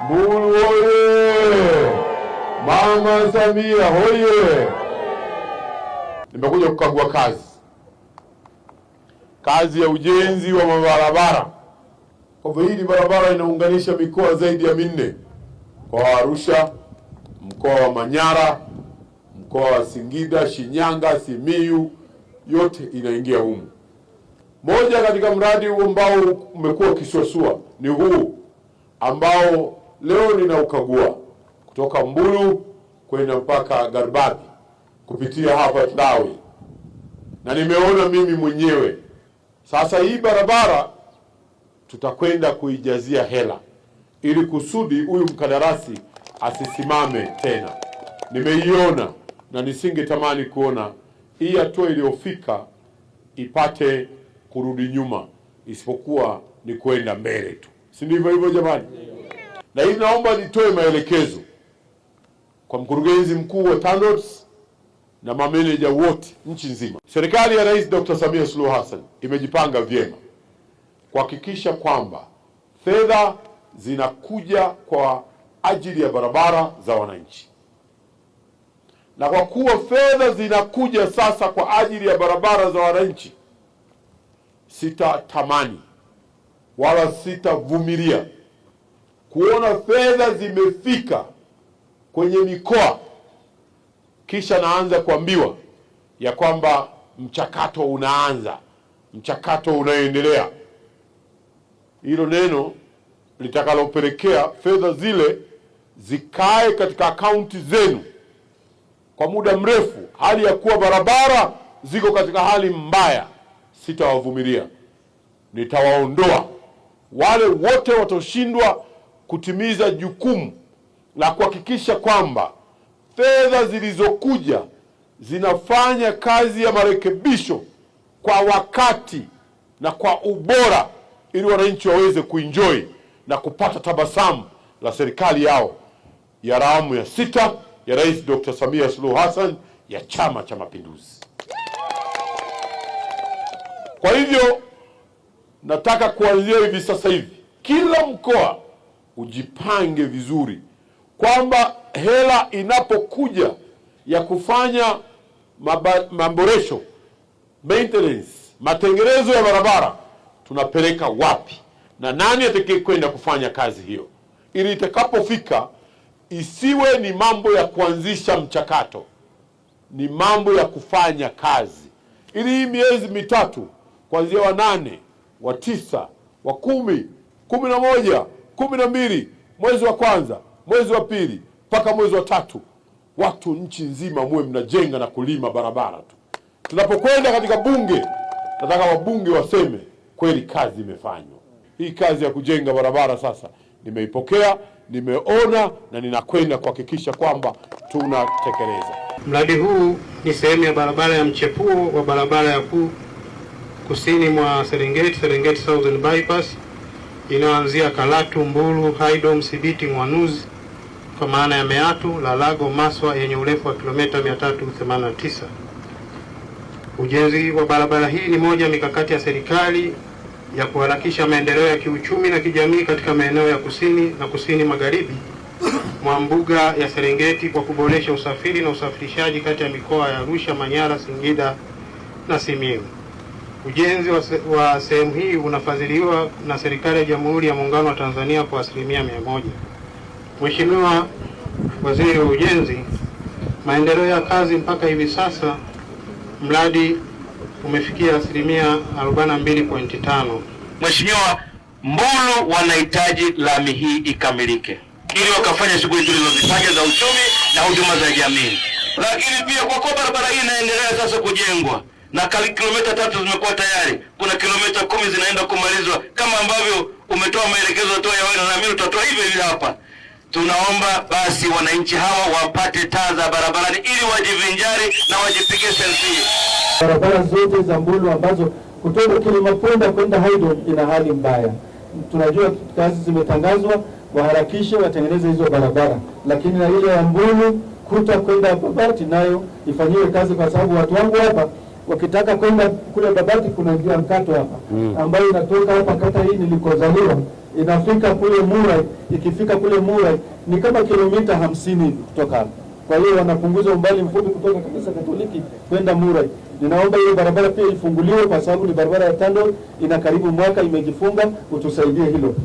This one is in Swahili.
Mbulu hoye! Mama Samia hoye! Nimekuja kukagua kazi ya ujenzi wa mabarabara. Kwa hivyo hii barabara inaunganisha mikoa zaidi ya 4: mkoa wa Arusha, mkoa wa Manyara, mkoa wa Singida, Shinyanga, Simiyu, yote inaingia humu. Moja katika mradi huu ambao umekuwa ukisuasua ni huu ambao leo ninaukagua kutoka Mbulu kwenda mpaka Garbabi kupitia hapa Tlawi, na nimeona mimi mwenyewe. Sasa hii barabara tutakwenda kuijazia hela ili kusudi huyu mkandarasi asisimame tena. Nimeiona na nisingetamani kuona hii hatua iliyofika ipate kurudi nyuma, isipokuwa ni kwenda mbele tu, si ndivyo hivyo jamani? Na hivi naomba nitoe maelekezo kwa mkurugenzi mkuu wa TANROADS na mameneja wote nchi nzima. Serikali ya Rais Dr. Samia Suluhu Hassan imejipanga vyema kuhakikisha kwamba fedha zinakuja kwa ajili ya barabara za wananchi. Na kwa kuwa fedha zinakuja sasa kwa ajili ya barabara za wananchi, sitatamani wala sitavumilia kuona fedha zimefika kwenye mikoa kisha naanza kuambiwa ya kwamba mchakato unaanza, mchakato unaendelea. Hilo neno litakalopelekea fedha zile zikae katika akaunti zenu kwa muda mrefu, hali ya kuwa barabara ziko katika hali mbaya, sitawavumilia. Nitawaondoa wale wote watoshindwa kutimiza jukumu la kuhakikisha kwamba fedha zilizokuja zinafanya kazi ya marekebisho kwa wakati na kwa ubora, ili wananchi waweze kuenjoy na kupata tabasamu la serikali yao ya awamu ya 6 ya Rais Dr. Samia Suluhu Hassan ya Chama cha Mapinduzi. Kwa hivyo nataka kuanzia hivi sasa hivi kila mkoa ujipange vizuri kwamba hela inapokuja ya kufanya maboresho, maintenance, matengenezo ya barabara, tunapeleka wapi na nani atakaye kwenda kufanya kazi hiyo, ili itakapofika isiwe ni mambo ya kuanzisha mchakato, ni mambo ya kufanya kazi, ili hii miezi mitatu kuanzia wa 8, wa 9, wa 10, 11, 12, mwezi wa kwanza, mwezi wa pili mpaka mwezi wa 3, watu nchi nzima muwe mnajenga na kulima barabara tu. Tunapokwenda katika bunge, nataka wabunge waseme kweli kazi imefanywa. Hii kazi ya kujenga barabara sasa nimeipokea, nimeona na ninakwenda kuhakikisha kwamba tunatekeleza. Mradi huu ni sehemu ya barabara ya mchepuo wa barabara ya kusini mwa Serengeti Southern Bypass inayoanzia Karatu, Mbulu, Haydom, Sibiti, Mwanuzi kwa maana ya Meatu, Lalago, Maswa yenye urefu wa kilomita 389. Ujenzi wa barabara hii ni moja mikakati ya serikali ya kuharakisha maendeleo ya kiuchumi na kijamii katika maeneo ya kusini na kusini magharibi mwa mbuga ya Serengeti kwa kuboresha usafiri na usafirishaji kati ya mikoa ya Arusha, Manyara, Singida na Simiyu. Ujenzi wa sehemu hii unafadhiliwa na serikali ya Jamhuri ya Muungano wa Tanzania kwa 100%. Mheshimiwa Waziri wa Ujenzi, maendeleo ya kazi mpaka hivi sasa mradi umefikia 42.5%. Mheshimiwa, Mbulu wanahitaji lami hii ikamilike ili wakafanya shughuli tulizozitaja za uchumi na huduma za jamii. Lakini pia kwa kuwa barabara hii inaendelea sasa kujengwa na kilomita 3 zimekuwa tayari, kuna kilomita 10 zinaenda kumalizwa kama ambavyo umetoa maelekezo toa ya wewe na mimi tutatoa hivyo hivi hapa. Tunaomba basi wananchi hawa wapate taa za barabarani ili wajivinjari na wajipige selfie. Barabara zote za Mbulu ambazo kutoka Kilimaponda kwenda Haydom ina hali mbaya. Tunajua kazi zimetangazwa, waharakishe watengeneze hizo barabara, lakini na ile ya Mbulu kuta kwenda Babati nayo ifanyiwe kazi, kwa sababu watu wangu hapa wakitaka kwenda kule Babati kuna njia mkato hapa ambayo inatoka hapa kata hii nilikozaliwa inafika kule Murai. Ikifika kule Murai ni kama kilomita 50 kutoka hapa. Kwa hiyo wanapunguza umbali mfupi kutoka kanisa Katoliki kwenda Murai. Ninaomba hiyo barabara pia ifunguliwe, kwa sababu ni barabara ya TANROADS, ina karibu mwaka imejifunga, utusaidie hilo.